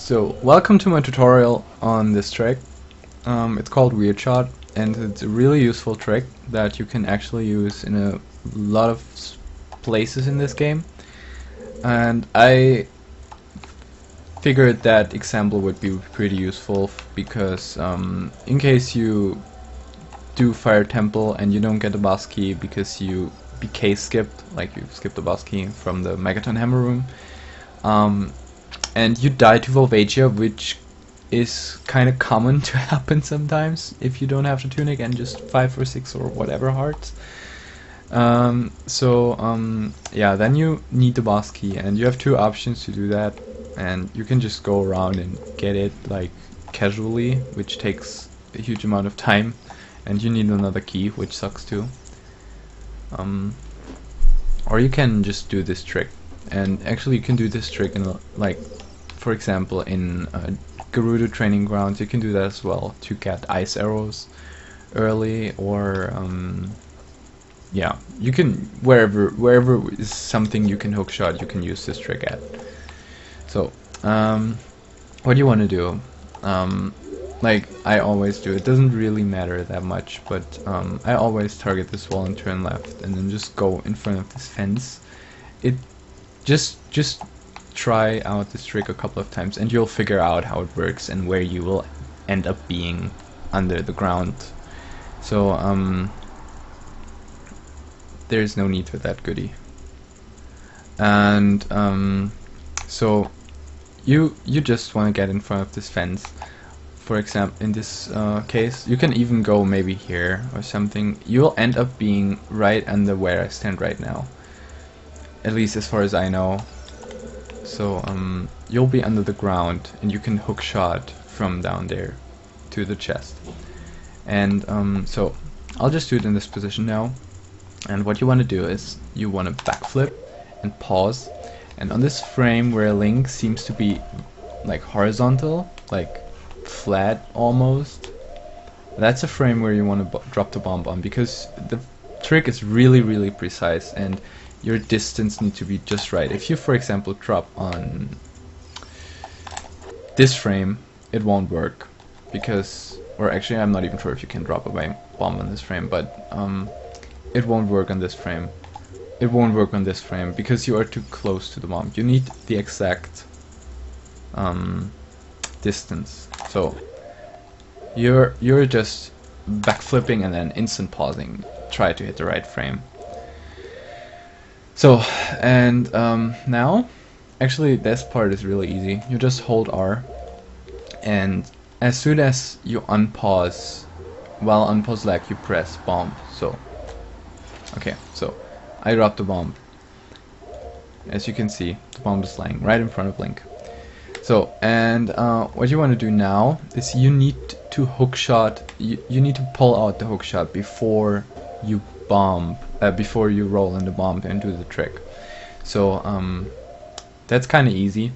So, welcome to my tutorial on this trick. It's called Weird Shot, and it's a really useful trick that you can actually use in a lot of places in this game. And I figured that example would be pretty useful because in case you do Fire Temple and you don't get the boss key because you BK skipped, like you skipped the boss key from the Megaton Hammer room, and you die to Volvagia, which is kind of common to happen sometimes if you don't have the tunic and just 5 or 6 or whatever hearts. Yeah, then you need the boss key, and you have two options to do that, and you can just go around and get it like casually, which takes a huge amount of time, and you need another key, which sucks too. Or you can just do this trick, and actually you can do this trick in like, for example, in Gerudo training grounds. You can do that as well to get ice arrows early, or yeah, you can wherever is something you can hookshot, you can use this trick at. So what do you want to do? Like I always do, it doesn't really matter that much, but I always target this wall and turn left, and then just go in front of this fence. It just try out this trick a couple of times, and you'll figure out how it works and where you will end up being under the ground. So there's no need for that goodie. And so you just want to get in front of this fence. For example, in this case, you can even go maybe here or something. You'll end up being right under where I stand right now, at least as far as I know. So you'll be under the ground, and you can hookshot from down there to the chest. And so I'll just do it in this position now. And what you want to do is you want to backflip and pause. And on this frame where Link seems to be like horizontal, like flat almost, that's a frame where you want to drop the bomb on, because the trick is really precise and your distance needs to be just right. If you, for example, drop on this frame, it won't work, because, or actually I'm not even sure if you can drop a bomb on this frame, but it won't work on this frame. It won't work on this frame because you are too close to the bomb. You need the exact distance. So you're just backflipping and then instant pausing. Try to hit the right frame. So, and now, actually this part is really easy. You just hold R, and as soon as you unpause, while unpause lag, you press bomb. So, okay, so I dropped the bomb. As you can see, the bomb is lying right in front of Link. So, and what you want to do now is you need to hookshot. You need to pull out the hookshot before you bomb, before you roll in the bomb and do the trick. So that's kind of easy.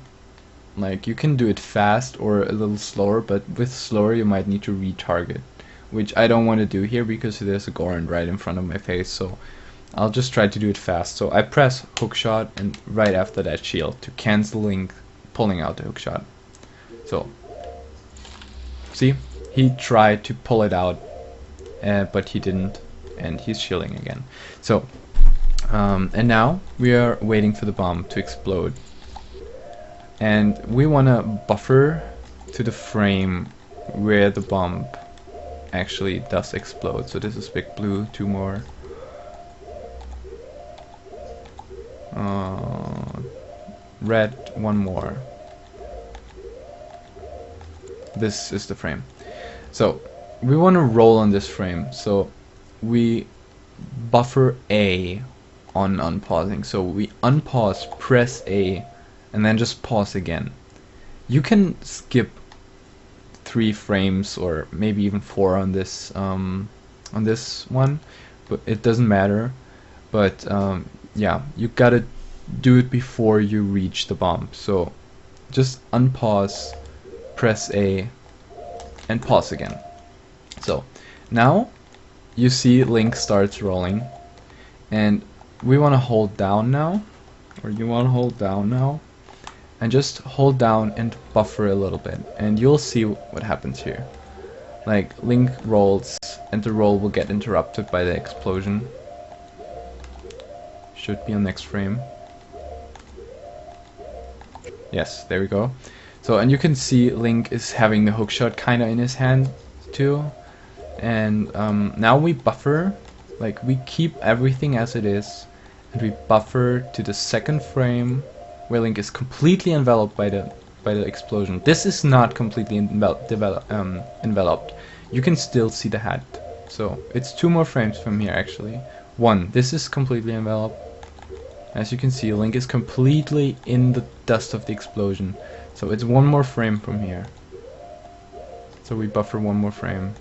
Like, you can do it fast or a little slower, but with slower you might need to retarget, which I don't want to do here because there's a Goron right in front of my face. So I'll just try to do it fast. So I press hookshot, and right after that shield to cancel Link pulling out the hookshot. So see, he tried to pull it out, but he didn't, and he's shielding again. So and now we are waiting for the bomb to explode, and we want to buffer to the frame where the bomb actually does explode. So this is big blue, 2 more. Red, 1 more. This is the frame. So we want to roll on this frame, so we buffer A on unpausing. So we unpause, press A, and then just pause again. You can skip 3 frames or maybe even 4 on this one, but it doesn't matter. But yeah, you gotta do it before you reach the bomb. So just unpause, press A, and pause again. So now you see Link starts rolling, and we want to hold down now, or you want to hold down now, and just hold down and buffer a little bit, and you'll see what happens here. Like, Link rolls, and the roll will get interrupted by the explosion. Should be on next frame. Yes, there we go. So, and you can see Link is having the hookshot kinda in his hand too. And now we buffer, like we keep everything as it is, and we buffer to the second frame where Link is completely enveloped by the explosion. This is not completely enveloped. You can still see the hat. So it's 2 more frames from here actually. 1. This is completely enveloped. As you can see, Link is completely in the dust of the explosion. So it's 1 more frame from here. So we buffer 1 more frame.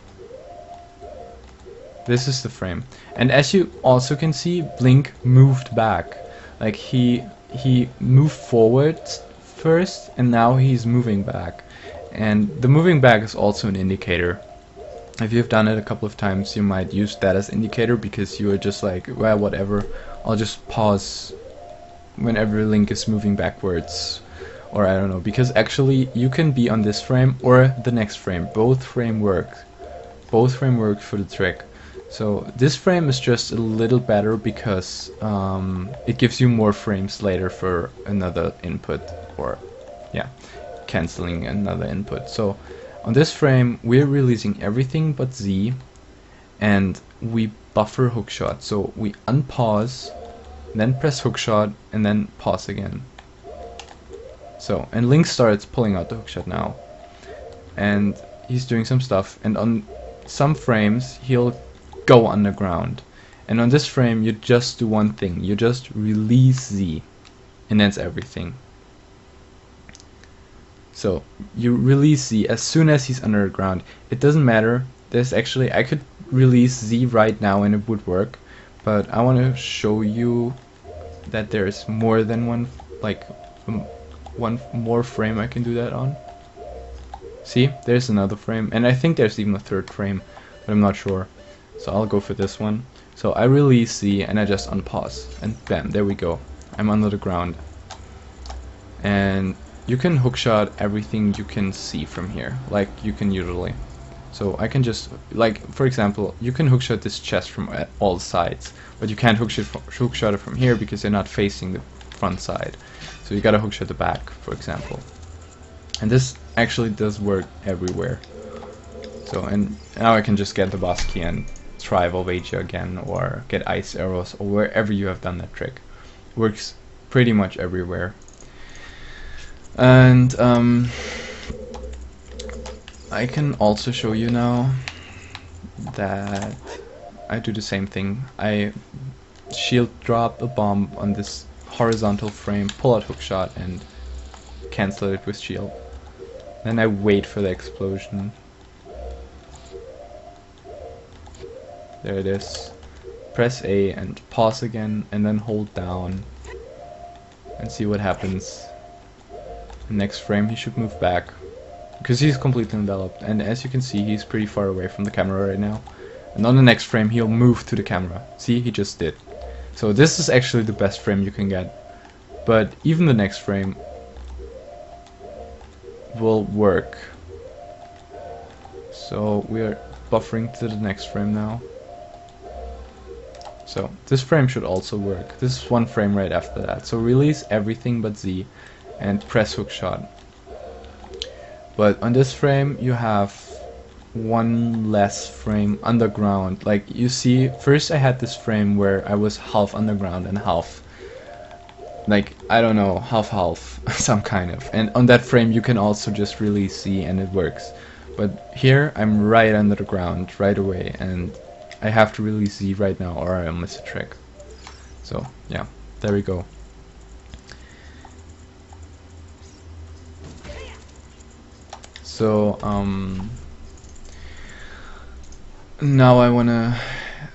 This is the frame. And as you also can see, Link moved back. Like he moved forward first, and now he's moving back. And the moving back is also an indicator. If you've done it a couple of times, you might use that as indicator, because you are just like, well, whatever, I'll just pause whenever Link is moving backwards, or I don't know, because actually you can be on this frame or the next frame. Both frame work for the trick. So this frame is just a little better because it gives you more frames later for another input, or yeah, canceling another input. So on this frame we're releasing everything but Z, and we buffer hookshot. So we unpause, then press hookshot, and then pause again. So, and Link starts pulling out the hookshot now, and he's doing some stuff, and on some frames he'll go underground, and on this frame you just do one thing, you just release Z, and that's everything. So you release Z as soon as he's underground. It doesn't matter, there's actually, I could release Z right now and it would work, but I want to show you that there's more than one, like one more frame I can do that on. See, there's another frame, and I think there's even a 3rd frame, but I'm not sure. So I'll go for this one. So I release Z and I just unpause, and bam, there we go. I'm under the ground. And you can hookshot everything you can see from here, like you can usually. So I can just, like, for example, you can hookshot this chest from all sides, but you can't hookshot it from here because you're not facing the front side. So you gotta hookshot the back, for example. And this actually does work everywhere. So, and now I can just get the boss key and try Volvagia again, or get ice arrows, or wherever you have done that trick. Works pretty much everywhere. And I can also show you now that I do the same thing. I shield drop a bomb on this horizontal frame, pull out hookshot, and cancel it with shield. Then I wait for the explosion. There it is. Press A and pause again, and then hold down and see what happens. Next frame he should move back, because he's completely enveloped, and as you can see he's pretty far away from the camera right now. And on the next frame he'll move to the camera. See, he just did. So this is actually the best frame you can get, but even the next frame will work. So we are buffering to the next frame now. So this frame should also work. This is 1 frame right after that. So release everything but Z and press hookshot. But on this frame you have 1 less frame underground. Like you see, first I had this frame where I was half underground and half, like, I don't know, half some kind of. And on that frame you can also just release Z and it works. But here I'm right under the ground right away, and I have to release Z right now or I'll miss a trick. So yeah, there we go. So now I wanna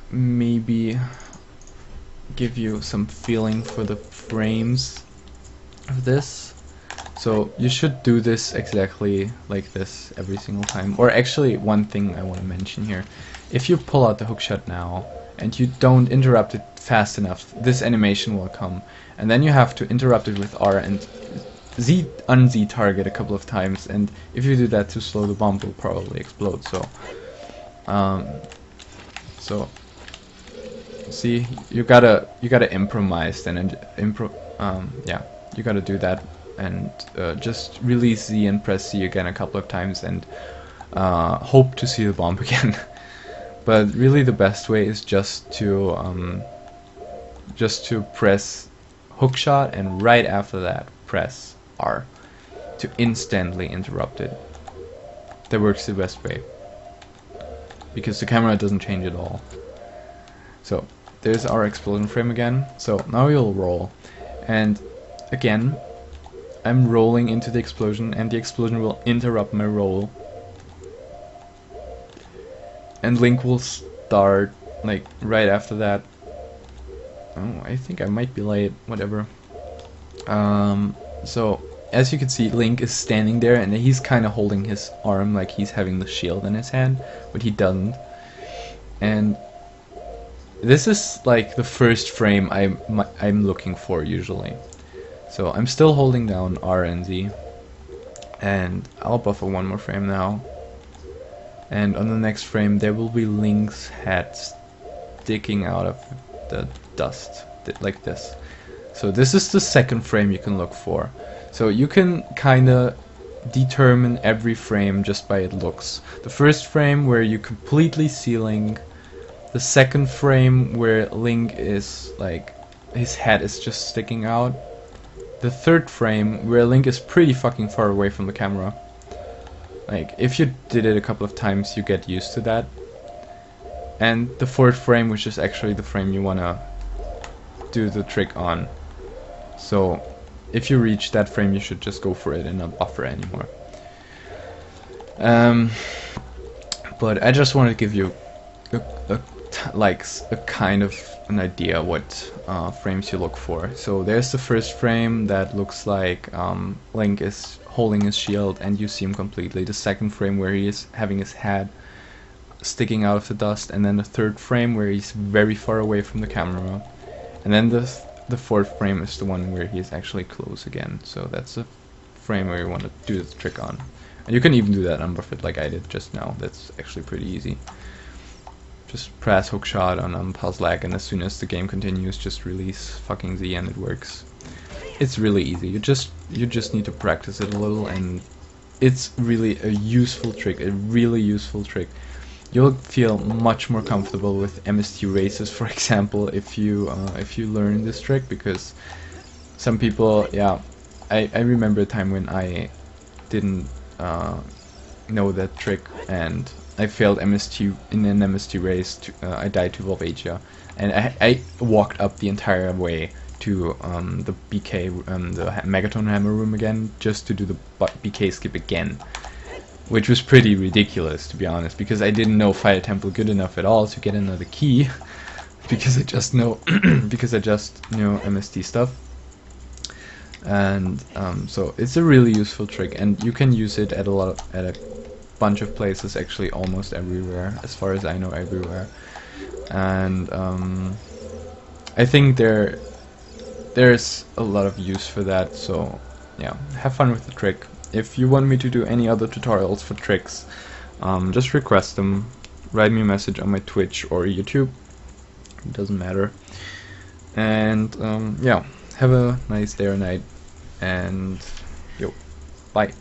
maybe give you some feeling for the frames of this. So you should do this exactly like this every single time. Or actually, one thing I want to mention here, if you pull out the hookshot now and you don't interrupt it fast enough, this animation will come, and then you have to interrupt it with R and Z target a couple of times, and if you do that too slow, the bomb will probably explode. Um, so see, you gotta improvise and yeah, you gotta do that, and just release Z and press C again a couple of times, and hope to see the bomb again. But really, the best way is just to press hookshot, and right after that press R to instantly interrupt it. That works the best way, because the camera doesn't change at all. So there's our explosion frame again. So now we'll roll, and again I'm rolling into the explosion, and the explosion will interrupt my roll, and Link will start like right after that. Oh, I think I might be late, whatever. So as you can see, Link is standing there, and he's kind of holding his arm like he's having the shield in his hand, but he doesn't. And this is like the first frame I'm looking for usually. So I'm still holding down R and Z, and I'll buffer one more frame now. And on the next frame there will be Link's head sticking out of the dust, like this. So this is the second frame you can look for. So you can kinda determine every frame just by its looks. The first frame where you completely see Link, the second frame where Link is like, his head is just sticking out, the third frame where Link is pretty fucking far away from the camera. Like, if you did it a couple of times, you get used to that. And the fourth frame, which is actually the frame you wanna do the trick on. So if you reach that frame, you should just go for it and not buffer anymore. But I just wanted to give you a kind of an idea what frames you look for. So there's the first frame that looks like Link is holding his shield and you see him completely. The second frame where he is having his head sticking out of the dust, and then the third frame where he's very far away from the camera, and then the fourth frame is the one where he is actually close again. So that's the frame where you want to do the trick on. And you can even do that unbuffered like I did just now. That's actually pretty easy. Just press hookshot on unpause lag, and as soon as the game continues, just release fucking Z and it works. It's really easy. You just need to practice it a little, and it's really a useful trick, a really useful trick. You'll feel much more comfortable with MST races, for example, if you learn this trick, because some people, yeah, I remember a time when I didn't know that trick, and I failed MST in an MST race. I died to Volvagia, and I walked up the entire way to the BK, the Megaton Hammer room again, just to do the BK skip again, which was pretty ridiculous, to be honest, because I didn't know Fire Temple good enough at all to get another key, because I just know MST stuff. And so it's a really useful trick, and you can use it at a bunch of places, actually almost everywhere, as far as I know, everywhere. And I think there's a lot of use for that, so yeah, have fun with the trick. If you want me to do any other tutorials for tricks, just request them, write me a message on my Twitch or YouTube, it doesn't matter. And yeah, have a nice day or night, and yo, bye.